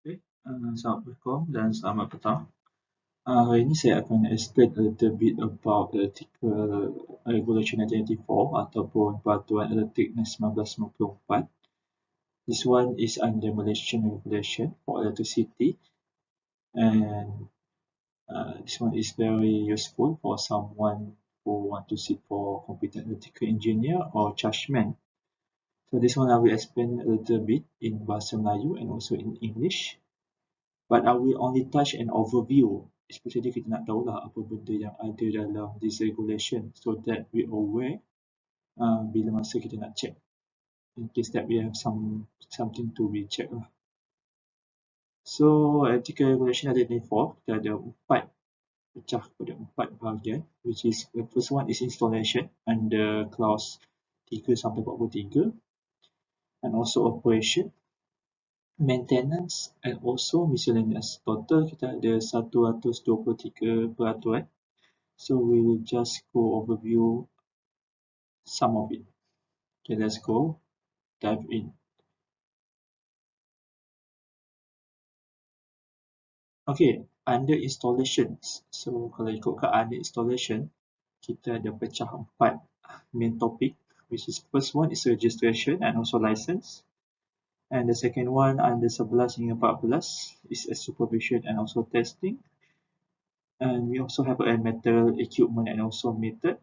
Okay, Assalamualaikum dan selamat petang. Hari ini saya akan explain a little bit about Electrical Regulation 1994 ataupun Peraturan Elektrik 1994. This one is under Malaysian regulation for electricity, and this one is very useful for someone who want to seek for competent electrical engineer or Chargeman. So this one I will explain a little bit in Bahasa Melayu and also in English. But I will only touch an overview, especially kita nak tahulah apa benda yang ada dalam this regulation so that we aware bila masa kita nak check, in case that we have something to be check lah. So Electrical Regulation 1994 kita ada pecah kepada 4 bahagian, which is the first one is installation under clause 3 sampai 43, and also operation, maintenance and also miscellaneous. Total kita ada 123 peraturan. So we will just go overview some of it. Okay, let's go dive in. Okay, under installations. So kalau ikutkan under installation, kita ada pecah 4 main topic, which is first one is registration and also license. And the second one under 11 hingga 14 is a supervision and also testing. And we also have a metal equipment and also method.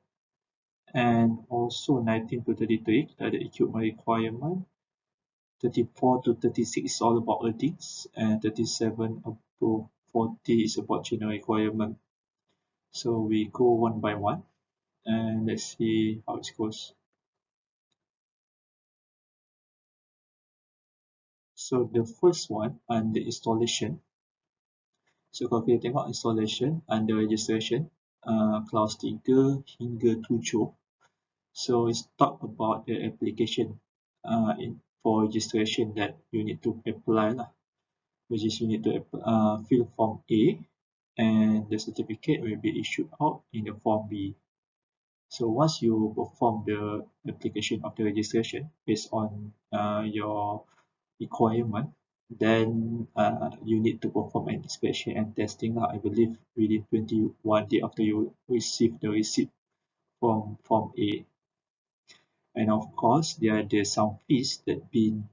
And also 19 to 33 kita ada equipment requirement. 34 to 36 is all about earthings, and 37 up to 40 is about general requirement. So we go one by one and let's see how it goes. So the first one under installation. So kalau kita tengok installation under registration, clause 3 hingga 7. So it's talk about the application for registration that you need to apply lah, which is you need to fill form A, and the certificate will be issued out in the form B. So once you perform the application of the registration based on your requirement, then you need to perform an inspection and testing lah, I believe within 21 days after you receive the receipt from form A. And of course there are some fees that been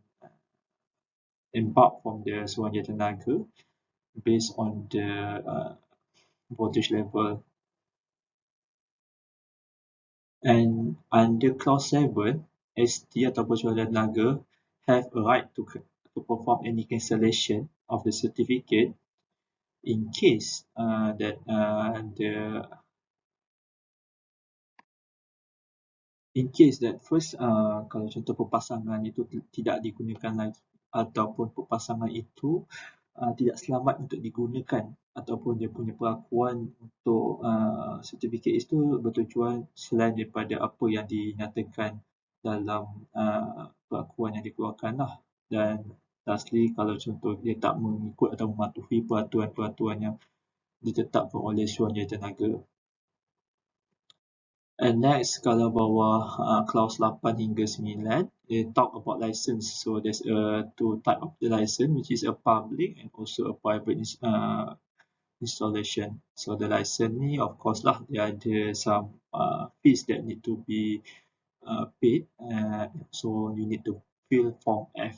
embarked from the Suruhanjaya Tenaga based on the voltage level. And under clause 7, ST ataupun Suruhanjaya Tenaga have a right to perform any cancellation of the certificate in case that first kalau contoh perpasangan itu tidak digunakan lagi ataupun perpasangan itu tidak selamat untuk digunakan ataupun dia punya perakuan untuk sertifikat itu bertujuan selain daripada apa yang dinyatakan dalam perakuan yang dikeluarkan lah. Dan lastly, kalau contoh dia tak mengikut atau mematuhi peraturan-peraturan yang ditetapkan oleh Suruhanjaya Tenaga. And next, kalau bawah clause 8 hingga 9, they talk about license. So there's two type of the license, which is a public and also a private installation. So the license ni, of course lah, dia ada some fees that need to be paid. So you need to fill form F.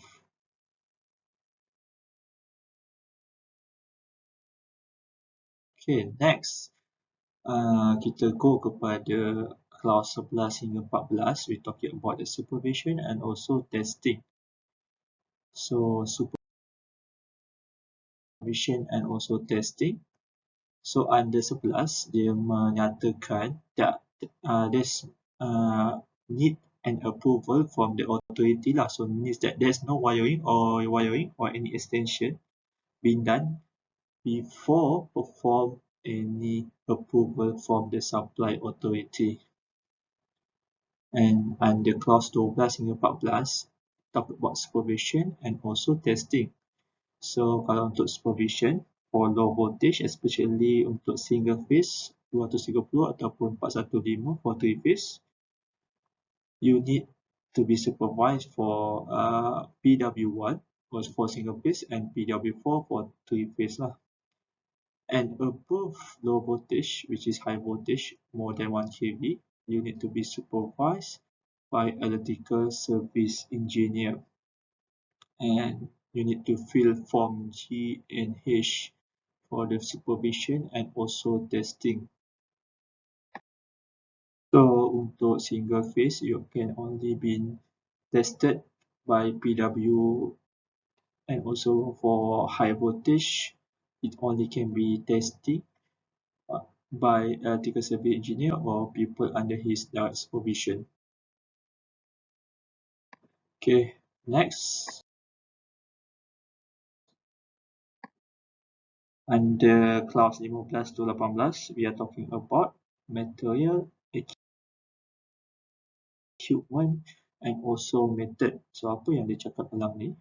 Okay, next. Kita go kepada clause 11 hingga 14. We talking about the supervision and also testing. So supervision and also testing. So under 11 dia menyatakan that there's need an approval from the authority lah. So means that there's no wiring or any extension being done before perform any approval from the supply authority. And under clause 12 hingga 14 talk about supervision and also testing. So kalau untuk supervision for low voltage, especially untuk single phase 230 ataupun 415 for 3 phase, you need to be supervised for PW1 was for single phase and PW4 for 3-phase lah. And above low voltage, which is high voltage, more than 1 kV, you need to be supervised by electrical service engineer. And you need to fill form G and H for the supervision and also testing. So untuk single phase, you can only be tested by PW, and also for high voltage, it only can be tested by electrical service engineer or people under his direct supervision. Okay, next. Under class 15 to 18, we are talking about material, equipment and also method. So apa yang dia cakap dalam ni?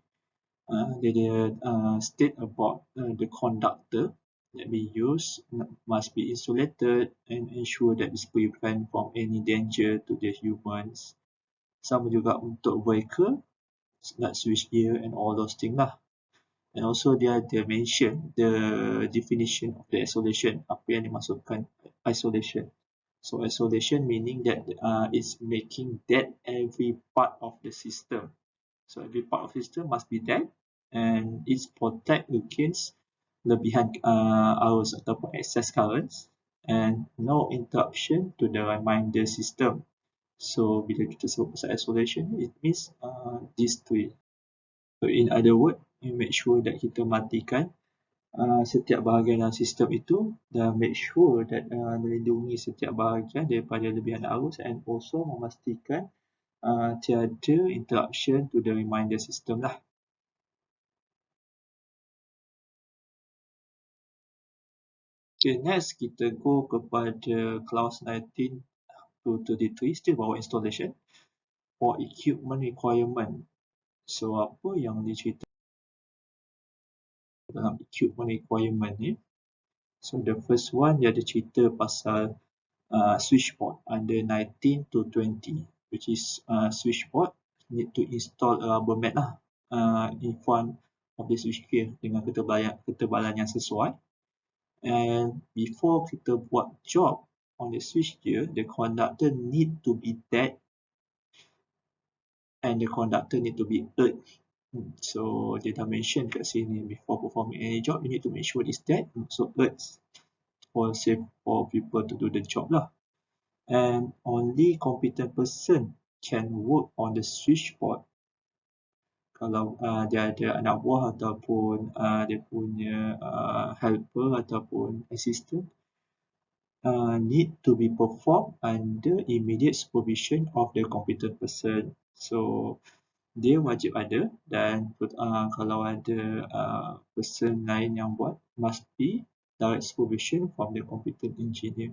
Dia state about the conductor that we use must be insulated and ensure that it's prevent from any danger to the humans. Sama juga untuk vehicle, like switchgear and all those things lah. And also dia mention the definition of the isolation, apa yang dimaksudkan isolation. So isolation meaning that it's making dead every part of the system. So every part of the system must be dead, and it's protect against lebihan arus ataupun excess currents, and no interruption to the reminder system. So bila kita sebut pasal isolation, it means these three. So in other words, you make sure that kita matikan setiap bahagian dalam sistem itu dan make sure that melindungi setiap bahagian daripada lebihan arus, and also memastikan tiada interruption to the reminder system lah. Okay, next kita go kepada clause 19 to 33, still about installation for equipment requirement. So apa yang dicerita dalam equipment requirement ni? So the first one dia ada cerita pasal switchboard under 19 to 20, which is switchboard need to install a rubber mat lah in front of the switchgear dengan ketebalan yang sesuai. And before kita buat job on the switchgear, the conductor need to be dead and the conductor need to be earth. So dia dah mention kat sini, before performing any job, you need to make sure it's dead, so earth, for safe for people to do the job lah. And only competent person can work on the switchboard. Kalau dia ada anak buah ataupun dia punya helper ataupun assistant, need to be performed under immediate supervision of the competent person. So dia wajib ada, dan kalau ada person lain yang buat, must be direct supervision from the competent engineer.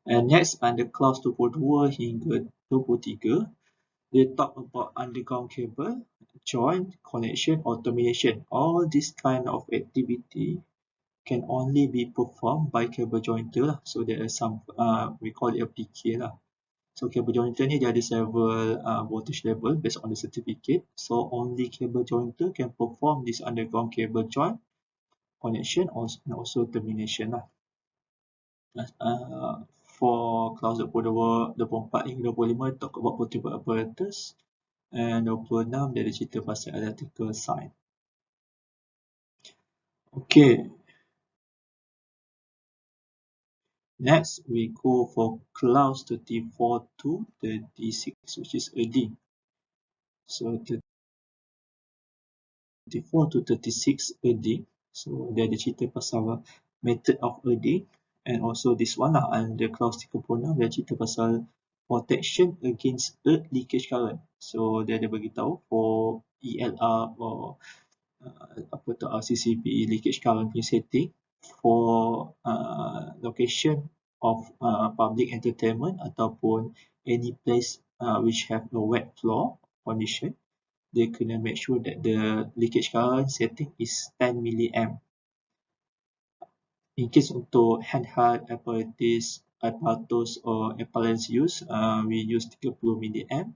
And next, under clause 22 hingga 23, they talk about underground cable, joint, connection or termination. All this kind of activity can only be performed by cable jointer lah. So there are some, we call it a PK lah. So cable jointer ni dia ada several voltage level based on the certificate. So only cable jointer can perform this underground cable joint, connection and also termination lah. For clause 24 hingga 25 talk about portable apparatus, and 26 dia ada cerita pasal electrical sign. Okay. Next, we go for clause 34 to 36, which is earning. So 34 to 36 earning. So dia ada cerita pasal method of earning, and also this one lah, under clause 36 dia cerita pasal protection against earth leakage current. So dia ada beritahu for ELR or RCCP leakage current punya setting for location of public entertainment ataupun any place which have a wet floor condition, they kena make sure that the leakage current setting is 10 milliamp. In case untuk handheld apparatus or appliance use, we use 30 milliamp.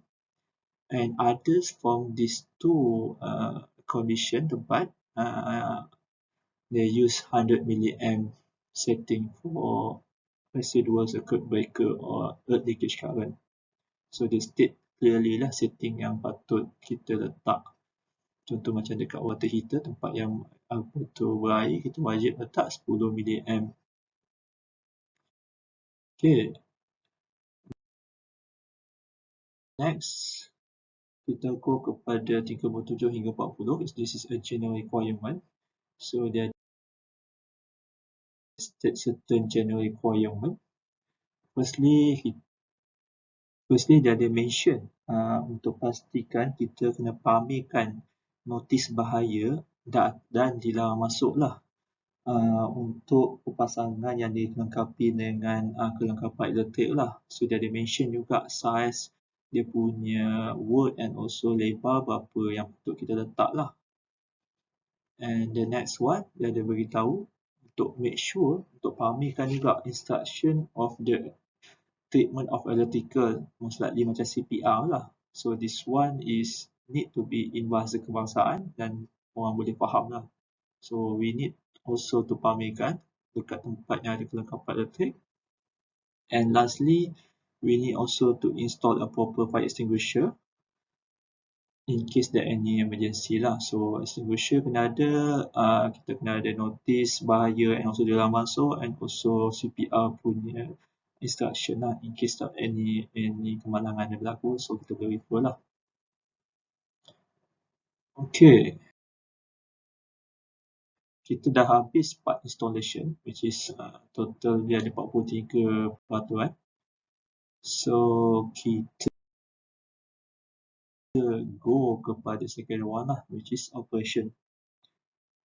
And others from these two condition tempat, they use 100 milliamp setting for residual circuit breaker or earth leakage current. So they state clearly lah setting yang patut kita letak. Contoh macam dekat water heater, tempat yang apa tu berair, kita wajib letak 10 milliamp. Okay. Next, kita go kepada 37 hingga 40. This is a general requirement. So dia state certain general requirement. Firstly dia ada mention untuk pastikan kita kena pamerkan notis bahaya dan dilarang masuk lah untuk pemasangan yang dilengkapi dengan kelengkapan elektrik lah. So dia ada mention juga size dia punya word and also lebar berapa yang untuk kita letak lah. And the next one dia ada beritahu untuk make sure, untuk pamerkan juga instruction of the treatment of electrical, most likely macam CPR lah. So this one is need to be in bahasa kebangsaan dan orang boleh faham lah. So we need also to pamerkan dekat tempat yang ada kelengkapan elektrik. And lastly, we need also to install a proper fire extinguisher in case there any emergency lah. So extinguisher kena ada, kita kena ada notice bahaya and also dilarang masuk, and also CPR punya instruction lah in case of any kemalangan yang berlaku. So kita boleh refer lah. Okay, kita dah habis part installation, which is total dia ada 43 peraturan. So kita go kepada second one lah, which is operation.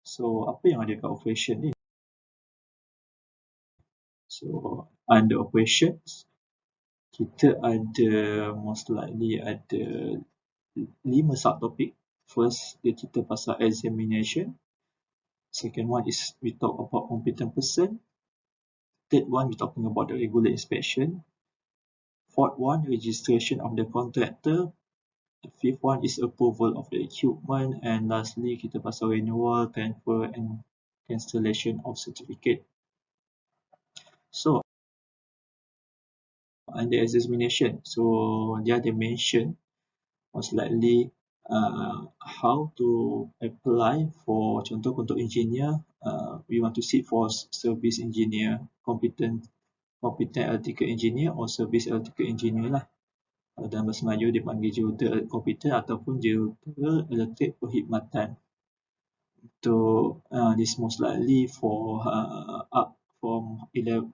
So apa yang ada kat operation ni? So under operations, kita ada most likely ada 5 subtopic. First, dia cerita pasal examination. Second one is we talk about competent person. Third one, we talking about the regular inspection. Fourth one, registration of the contractor. The fifth one is approval of the equipment. And lastly, kita pasal renewal, transfer and cancellation of certificate. So, under examination, so dia ada mention most likely how to apply for, contoh untuk engineer, we want to seek for service engineer, competent electrical engineer or service electrical engineer lah. Dalam bahasa Melayu dipanggil Jurutera Elektrik Kompeten ataupun Jurutera Elektrik Perkhidmatan. So this most likely for up from 11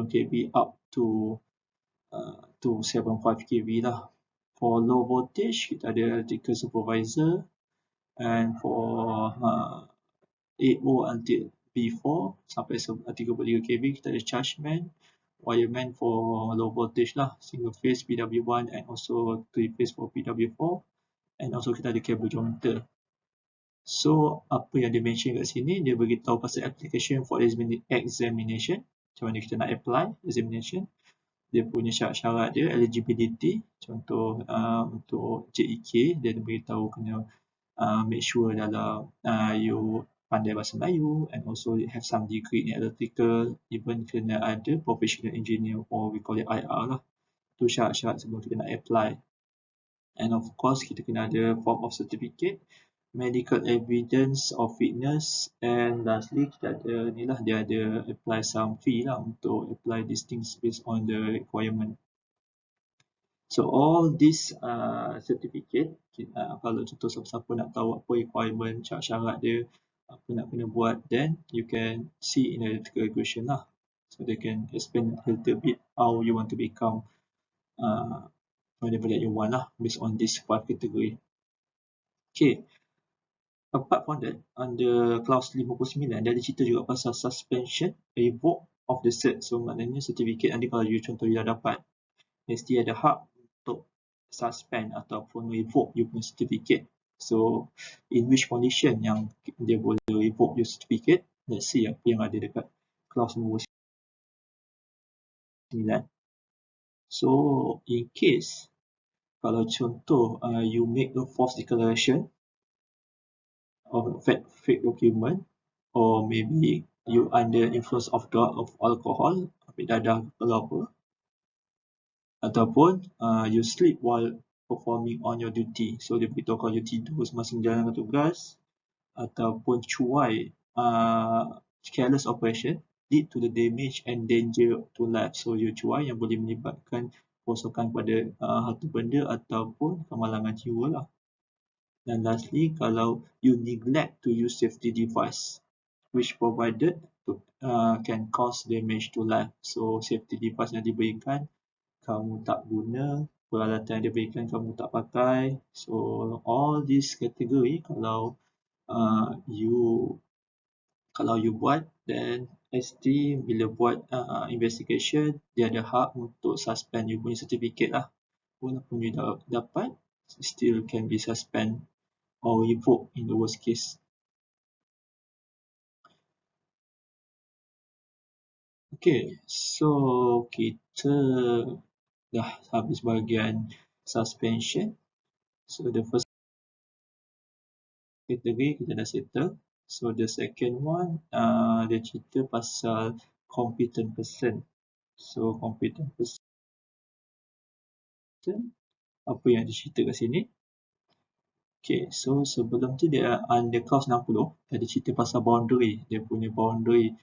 kV up to 75 kV lah. For low voltage kita ada electrical supervisor, and for 8V until B4 sampai 33 kV kita ada Chargeman, wireman for low voltage lah, single phase PW1 and also 3 phase for PW4, and also kita ada cable jointer. So apa yang dia mention kat sini, dia beritahu pasal application for examination, macam mana kita nak apply examination, dia punya syarat-syarat dia, eligibility, contoh untuk JEK dia beritahu kena make sure dalam you pandai bahasa Melayu and also have some degree in electrical, even kena ada professional engineer or we call it IR lah. Tu syarat-syarat sebelum kita nak apply. And of course kita kena ada form of certificate, medical evidence of fitness, and lastly kita ada ni lah, dia ada apply some fee lah untuk apply these things based on the requirement. So all this certificate, kalau contoh siapa-siapa nak tahu apa requirement, syarat-syarat dia, apa nak kena buat, then you can see in the electrical regulation lah. So they can explain a little bit how you want to become whatever that you want lah, based on this 5 category. Okay. Apart from that, under clause 59, dia ada cerita juga pasal suspension, revoke of the cert. So maknanya certificate nanti kalau you contoh you dah dapat, mesti ada hak untuk suspend ataupun revoke you punya certificate. So in which condition yang dia boleh revoke your certificate? Let's see apa yang ada dekat clause nombor 9. So in case Kalau contoh you make a false declaration of fake document, or maybe you under influence of drug of alcohol, ambil dadah kalau apa, ataupun you sleep while performing on your duty. So dia beritahu kalau you tidur semasa menjalankan tugas, ataupun cuai careless operation lead to the damage and danger to life. So you cuai yang boleh menyebabkan kerosakan pada harta benda ataupun kemalangan jiwa lah. Dan lastly, kalau you neglect to use safety device which provided can cause damage to life. So safety device yang diberikan kamu tak guna, peralatan yang diberikan kamu tak pakai. So all these category kalau you buat, then ST bila buat investigation, dia ada hak untuk suspend you punya certificate lah. Walaupun you dapat, still can be suspend or revoke in the worst case. Okay, so kita dah habis bahagian suspension. So the first category kita dah settle. So the second one, dia cerita pasal competent person. So competent person, apa yang dicerita kat sini? Okay, so sebelum tu dia under clause 60, ada cerita pasal boundary. Dia punya boundary,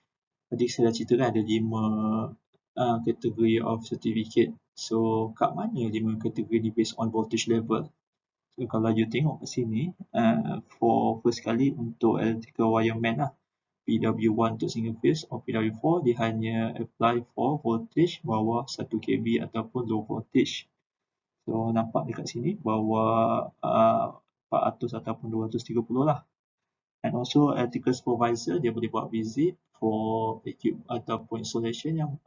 tadi saya dah cerita kan ada 5 category of certificate. So kat mana 5 category ni based on voltage level? So kalau you tengok kat sini, for first kali untuk electrical wireman lah, PW1 untuk single phase or PW4, dia hanya apply for voltage bawah 1 kV ataupun low voltage. So nampak dekat sini bawah 400 ataupun 230 lah. And also electrical supervisor, dia boleh buat visit for equipment ataupun installation yang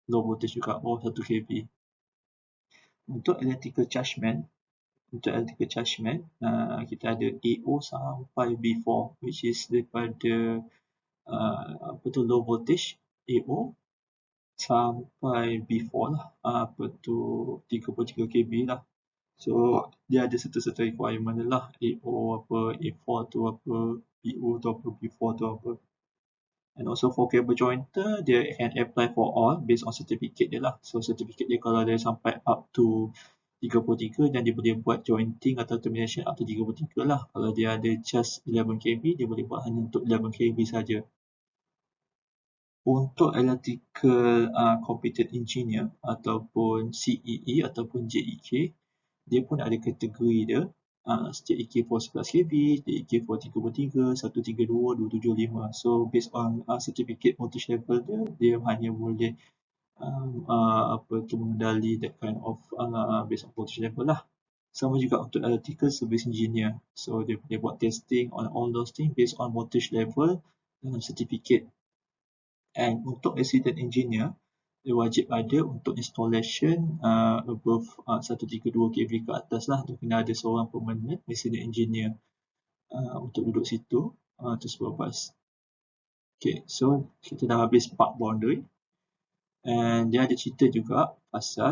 low voltage juga, bawah 1 kV. Untuk electrical chargeman, kita ada AO sampai B4, which is daripada low voltage AO sampai B4 lah, 33 kV lah. So dia ada serta-serta requirement lah, AO apa, A4 tu apa, BO tu apa, B4 tu apa. And also for cable jointer, dia can apply for all based on certificate dia lah. So certificate dia kalau dia sampai up to 33, dan dia boleh buat jointing atau termination up to 33 lah. Kalau dia ada just 11 kV, dia boleh buat hanya untuk 11 kV saja. Untuk electrical competent engineer ataupun CEE ataupun JEK, dia pun ada kategori dia. JEK for 11 kV, JEK for 33, 132, 275. So based on certificate voltage level dia hanya boleh mengendali that kind of based on voltage level lah. Sama juga untuk electrical service engineer. So dia boleh buat testing on all those things based on voltage level dalam certificate. And untuk resident engineer, dia wajib ada untuk installation above 132 kV ke atas lah. Dia kena ada seorang permanent resident engineer untuk duduk situ to supervise. Okay, so kita dah habis part boundary. And dia ada cerita juga pasal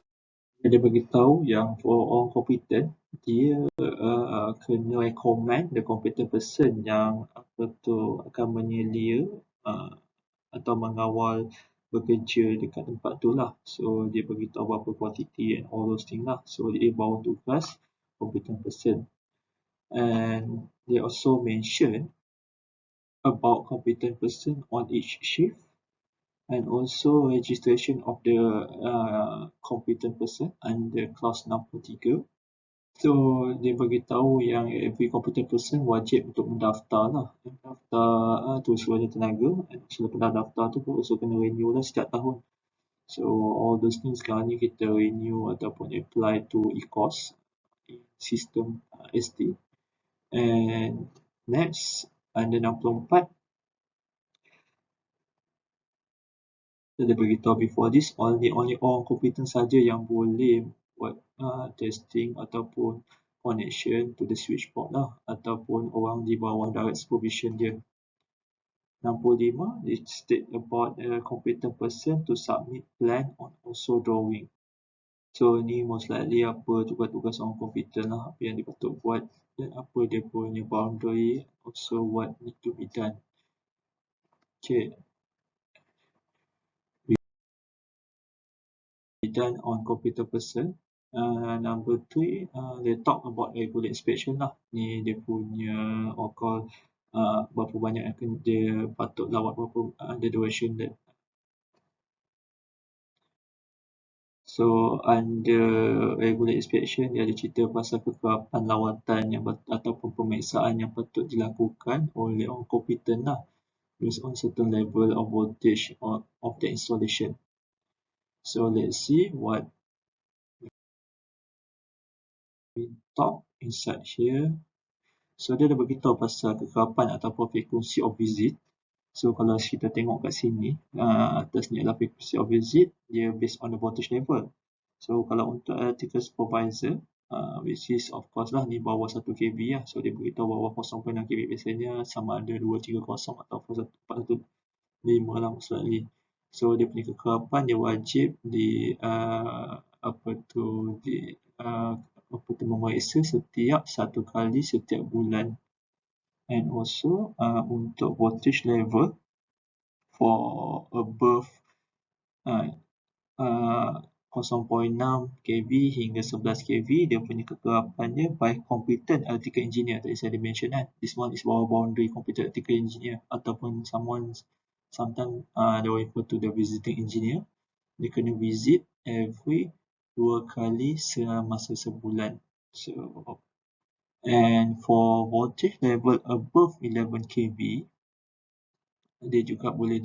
dia beritahu yang for orang competent, dia kena recommend the competent person yang akan menyelia atau mengawal bekerja dekat tempat tu lah. So dia beritahu berapa quantity and all those things lah. So dia bawah tugas competent person. And they also mention about competent person on each shift, and also registration of the competent person under clause 63. So dia beritahu yang every competent person wajib untuk mendaftar lah. Mendaftar tu suruhnya tenaga, and selepas daftar tu pun also kena renew lah setiap tahun. So all those things sekarang ni kita renew ataupun apply to e-course sistem ST. And next, under 64, dia beritahu before this, only orang competent saja yang boleh buat testing ataupun connection to the switchboard lah, ataupun orang di bawah direct supervision dia. 65, it state about a competent person to submit plan on also drawing. So ni most likely apa tugas-tugas orang komputer lah, apa yang dia patut buat dan apa dia punya boundary, also what need to be done. Okay, be done on computer person. Number 3, they talk about regular inspection lah. Ni dia punya berapa banyak yang dia patut lawat, berapa the duration that. So under regular inspection, dia ada cerita pasal kekerapan lawatan yang ataupun pemeriksaan yang patut dilakukan oleh orang kompetent lah, based on certain level of voltage of the installation. So let's see what we talk inside here. So dia dah beritahu pasal kekerapan ataupun frekuency of visit. So kalau kita tengok kat sini, atas ni adalah frequency of visit, dia based on the voltage level. So kalau untuk electrical supervisor, which is of course lah, ni bawah 1 kV lah. So dia beritahu bawah 0.6 kV biasanya sama ada 230 atau 415 lah most likely. So dia punya kekerapan dia wajib memeriksa setiap 1 kali setiap bulan. And also untuk voltage level for above 0.6 kV hingga 11 kV, dia punya kekerapannya by competent electrical engineer. Tadi saya ada mention kan, this one is bawah boundary competent electrical engineer ataupun sometimes they refer to the visiting engineer. Dia kena visit every 2 kali semasa sebulan. So, and for voltage level above 11 kV, dia juga boleh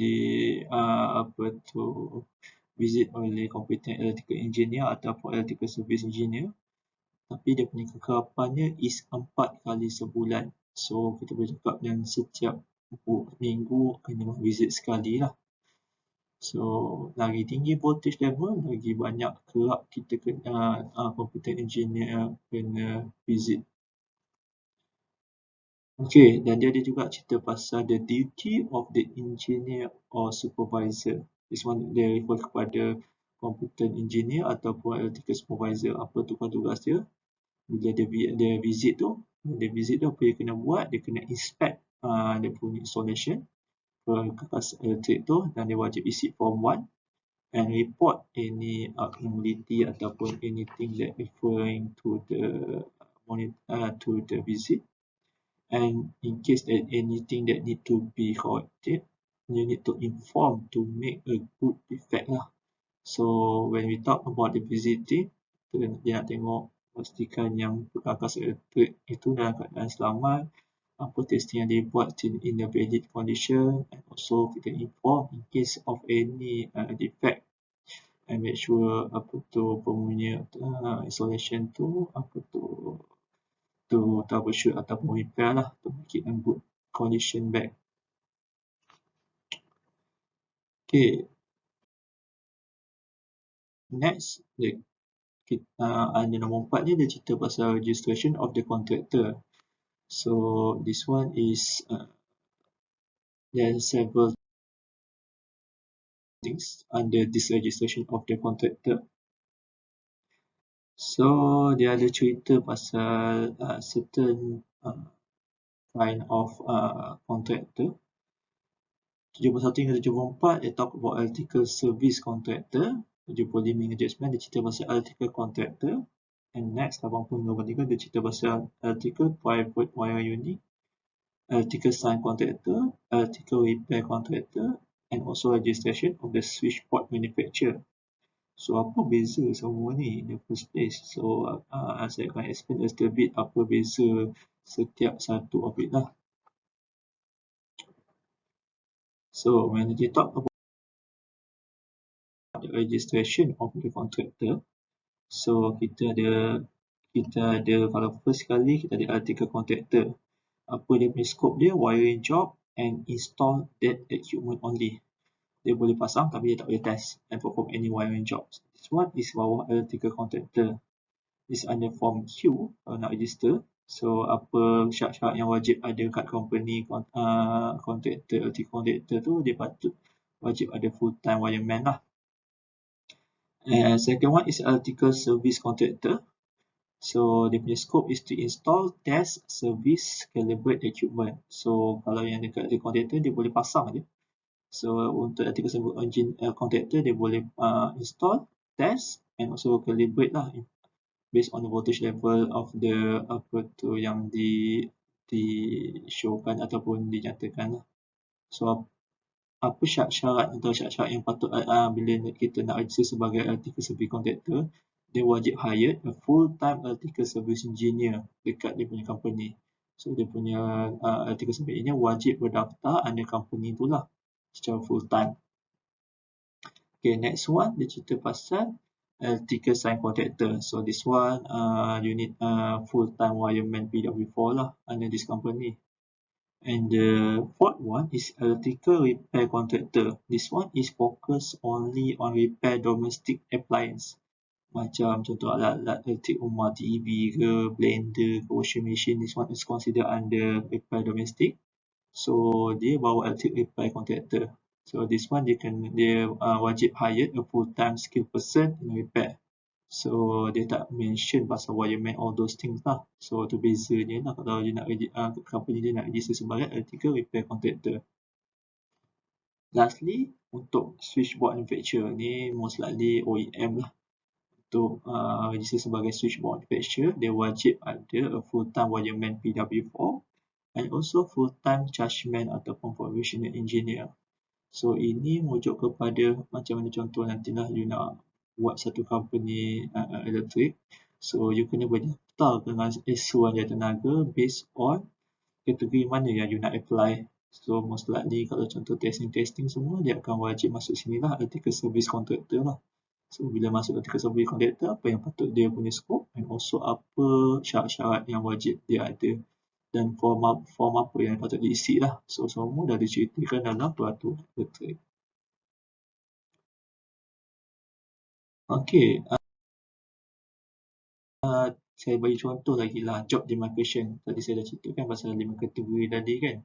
visit oleh competent electrical engineer ataupun electrical service engineer, tapi dia punya kekerapannya is 4 kali sebulan. So kita boleh cakap yang setiap minggu kena visit sekali lah. So lagi tinggi voltage level, lagi banyak kerap kita kena competent engineer kena visit. Okay, dan dia ada juga cerita pasal the duty of the engineer or supervisor. This one dia refer kepada competent engineer ataupun electrical supervisor. Apa tugas dia? Bila dia visit tu, apa dia kena buat? Dia kena inspect dia punya installation perkakas elektrik tu, dan dia wajib isi form 1 and report any abnormality ataupun anything that referring to the visit. And in case that anything that need to be corrected, you need to inform to make a good effect lah. So when we talk about the visiting, dia nak tengok pastikan yang perkakas elektrik itu dalam keadaan selamat, apa testing yang dibuat in a valid condition, and also kita inform in case of any defect, and make sure pemunya installation tu to troubleshoot ataupun repair lah, to make it in good condition back. Okay, next under nombor 4 ni dia cerita pasal registration of the contractor. So this one is there are several things under this registration of the contractor. So dia ada cerita pasal certain kind of contractor. 71 hingga 74 dia talk about electrical service contractor. 75 hingga 79 dia cerita pasal electrical contractor. And next 80 hingga 83 dia cerita pasal electrical private wire unit, electrical sign contractor, electrical repair contractor, and also registration of the switchboard manufacturer. So apa beza semua ni in the first place? So saya akan explain a little bit apa beza setiap satu of it lah. So when we talk about the registration of the contractor, so kita ada kalau first kali kita ada electrical contractor. Apa dia punya scope dia? Wiring job and install that equipment only. Dia boleh pasang tapi dia tak boleh test and perform any wiring jobs. This one is bawah electrical contractor. This under form Q kalau nak register. So apa syarat-syarat yang wajib ada kat company contractor, electrical contractor tu, dia patut wajib ada full time wireman lah. And second one is electrical service contractor. So the punya scope is to install, test, service, calibrate equipment. So kalau yang dekat the contractor dia boleh pasang je. So untuk electrical service contractor dia boleh install, test and also calibrate lah based on the voltage level of the apa tu yang di showkan ataupun dinyatakan lah. So apa syarat-syarat atau syarat-syarat yang patut bila kita nak register sebagai electrical service contractor, dia wajib hire a full-time electrical service engineer dekat dia punya company. So dia punya electrical service engineer wajib berdaftar under company tu lah secara full-time. Okay, next one dia cerita pasal electrical sign contractor. So this one you need full-time wireman PW4 lah under this company. And the fourth one is electrical repair contractor. This one is focused only on repair domestic appliance. Macam contoh alat-alat elektrik rumah, TV ke, blender ke, washing machine. This one is considered under repair domestic. So dia bawa electric repair contractor. So this one dia wajib hire a full-time skilled person in repair. So dia tak mention pasal wireman all those things lah. So tu bezanya lah kalau dia nak company dia nak register sebagai electrical repair contractor. Lastly, untuk switchboard manufacturer ni most likely OEM lah. Untuk register sebagai switchboard manufacturer, dia wajib ada a full-time wireman PW4 and also full-time chargeman ataupun professional engineer. So ini merujuk kepada macam mana contoh nantilah you nak buat satu company elektrik. So you kena berdaftar dengan esuan tenaga based on kategori mana yang you nak apply. So most likely kalau contoh testing semua dia akan wajib masuk sini lah, electrical service contractor lah. So bila masuk electrical service contractor, apa yang patut dia punya scope and also apa syarat-syarat yang wajib dia ada dan form apa yang patut diisi lah. So semua dah diceritakan dalam peraturan elektrik. Okay, saya bagi contoh lagi lah job demarcation. Tadi saya dah ceritakan pasal 5 kategori tadi kan.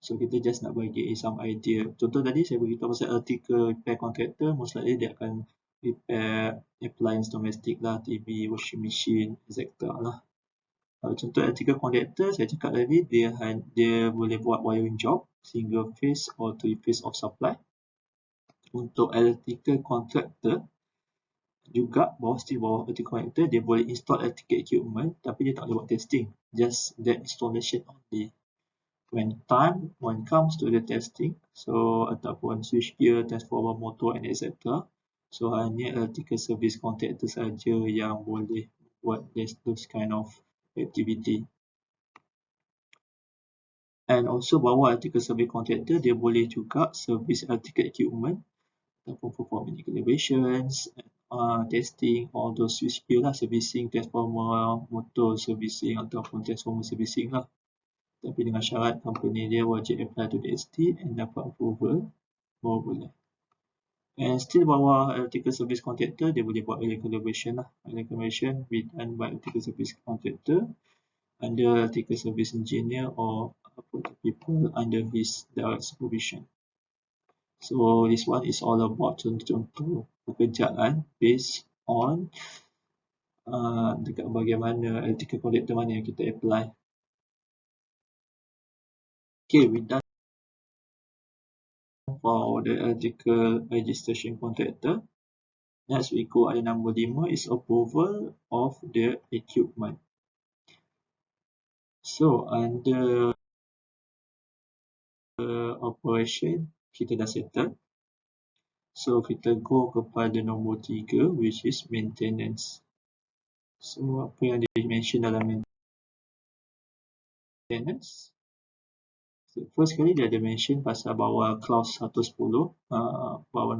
So kita just nak bagi some idea. Contoh tadi saya beritahu pasal electrical repair contractor, most likely dia akan repair appliance domestic lah, TV, washing machine, etc. lah. Contoh electrical contractor, saya cakap tadi dia boleh buat wiring job, single phase or 3 phase of supply. Untuk electrical contractor juga bawah electrical contractor, dia boleh install electrical equipment tapi dia tak boleh buat testing, just that installation only. When comes to the testing, so ataupun switch gear, transformer, motor and etc. So hanya electrical service contractor saja yang boleh buat those kind of activity. And also bawah electrical service contractor, dia boleh juga service electrical equipment ataupun perform calibrations, testing, all those switch gear lah, servicing transformer, motor servicing ataupun transformer servicing lah. Tapi dengan syarat company dia wajib apply to DST and dapat approval, baru boleh. And still bawah electrical service contractor, dia boleh buat calibration lah. Calibration be done by electrical service contractor under electrical service engineer or people under his direct supervision. So this one is all about contoh-contoh pekerjaan based on dekat bagaimana electrical contractor mana yang kita apply. Okay, we done for the electrical registration contractor. Next we go item number 5 is approval of the equipment. So under operation kita dah settle. So kita go kepada nombor 3 which is maintenance. So apa yang di mention dalam maintenance? So, first kali dia ada mention pasal bawah clause 110 bawah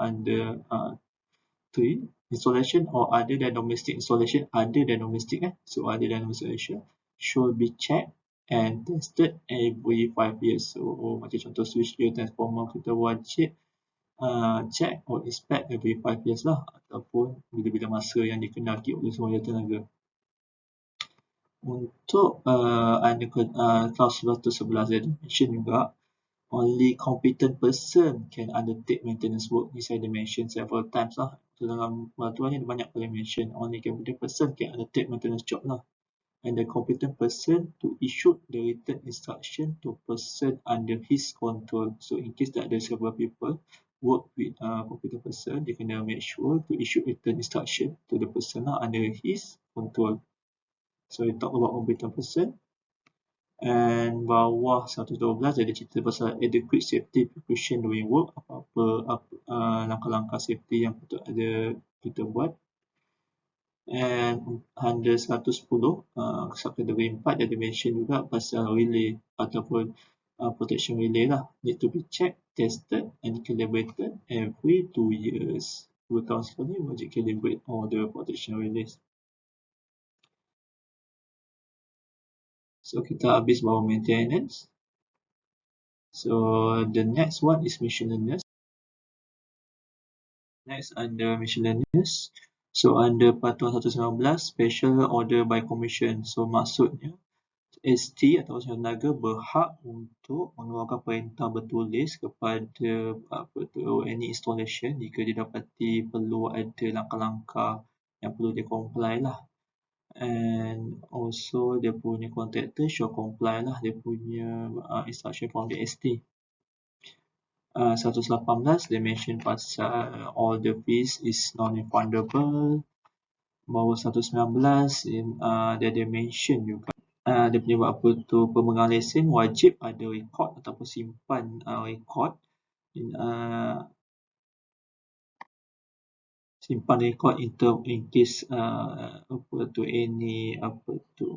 under 3 installation or other than domestic installation, other than domestic so other than installation should be checked and tested every 5 years. So macam contoh switch gear, transformer kita wajib check or inspect every 5 years lah ataupun bila-bila masa yang dikendaki oleh semua tenaga. Untuk clause 111 dia mention juga only competent person can undertake maintenance work. Ni saya dah mention several times lah. dalam peraturan ni banyak kali mention only competent person can undertake maintenance job lah. And the competent person to issue the written instruction to person under his control. So in case that ada several people work with competent person, they kena make sure to issue written instruction to the person under his control. So we talk about competent person. And bawah 112 ada cerita pasal adequate safety precaution during work, apa-apa langkah-langkah safety yang patut ada kita buat. And under 110 subcategory 4 ada mention juga pasal relay ataupun protection relay lah, need to be checked, tested and calibrated every 2 years. 2 tahun sekali wajib calibrate all the protection relays. So kita habis bawah maintenance. So the next one is miscellaneous. Next under miscellaneous. So under Peraturan 119 special order by commission. So maksudnya ST atau tenaga berhak untuk mengeluarkan perintah bertulis kepada any installation jika didapati perlu ada langkah-langkah yang perlu dia comply lah. And also dia punya contractor should comply lah dia punya instruction from the ST. 118 dia mention pasal all the fees is non-refundable. Bawah 119 dia ada mention juga dia punya buat apa tu, pemegang lesen wajib ada rekod ataupun simpan rekod in case apa tu any apa tu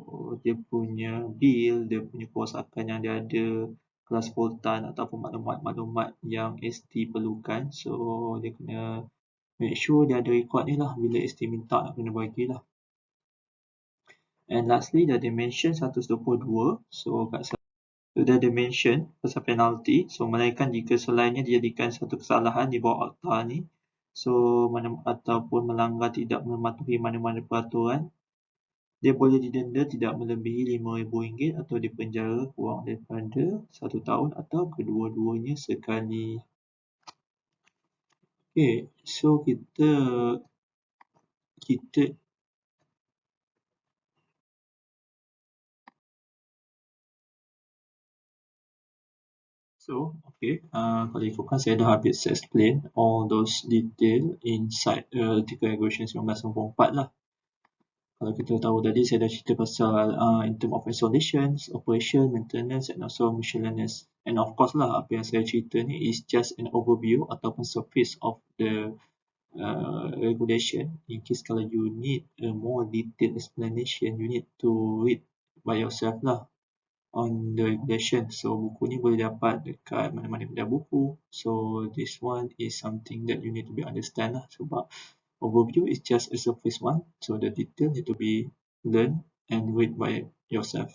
dia punya bill, dia punya kerosakan yang dia ada, kelas voltan ataupun maklumat-maklumat yang ST perlukan. So dia kena make sure dia ada rekod ni lah bila ST minta nak kena bagilah. And lastly dia ada mention 122. So kat dia ada mention pasal penalty. So melainkan jika selainnya dijadikan satu kesalahan di bawah akta ni, so ataupun melanggar tidak mematuhi mana-mana peraturan, dia boleh didenda tidak melebihi RM5,000 atau dipenjara kurang daripada 1 tahun atau kedua-duanya sekali. Okay, so kita kalau ikutkan saya dah habis explain all those detail inside Article Regulation 1994 lah. Kalau kita tahu tadi saya dah cerita pasal in term of installations, operation, maintenance and also miscellaneous. And of course lah, apa yang saya cerita ni is just an overview ataupun surface of the regulation. In case kalau you need a more detailed explanation, you need to read by yourself lah on the regulation. So buku ni boleh dapat dekat mana-mana kedai buku. So this one is something that you need to be understand lah, sebab overview is just a surface one, so the detail need to be learned and read by yourself.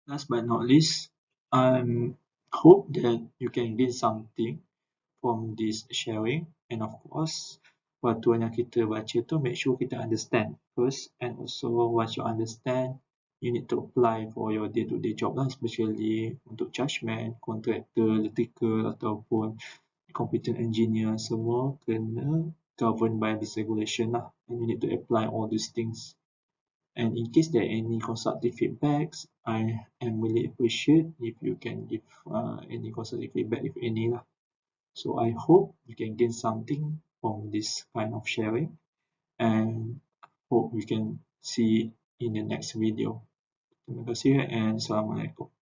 Last but not least, I hope that you can gain something from this sharing, and of course peraturan yang kita baca tu make sure kita understand first, and also once you understand you need to apply for your day-to-day job lah, especially untuk chargeman, contractor, electrical ataupun competent engineer, semua kena governed by this regulation lah, and you need to apply all these things. And in case there are any constructive feedbacks, I am really appreciate if you can give any constructive feedback if any lah. So I hope you can gain something from this kind of sharing, and hope we can see in the next video. Terima kasih and Assalamualaikum.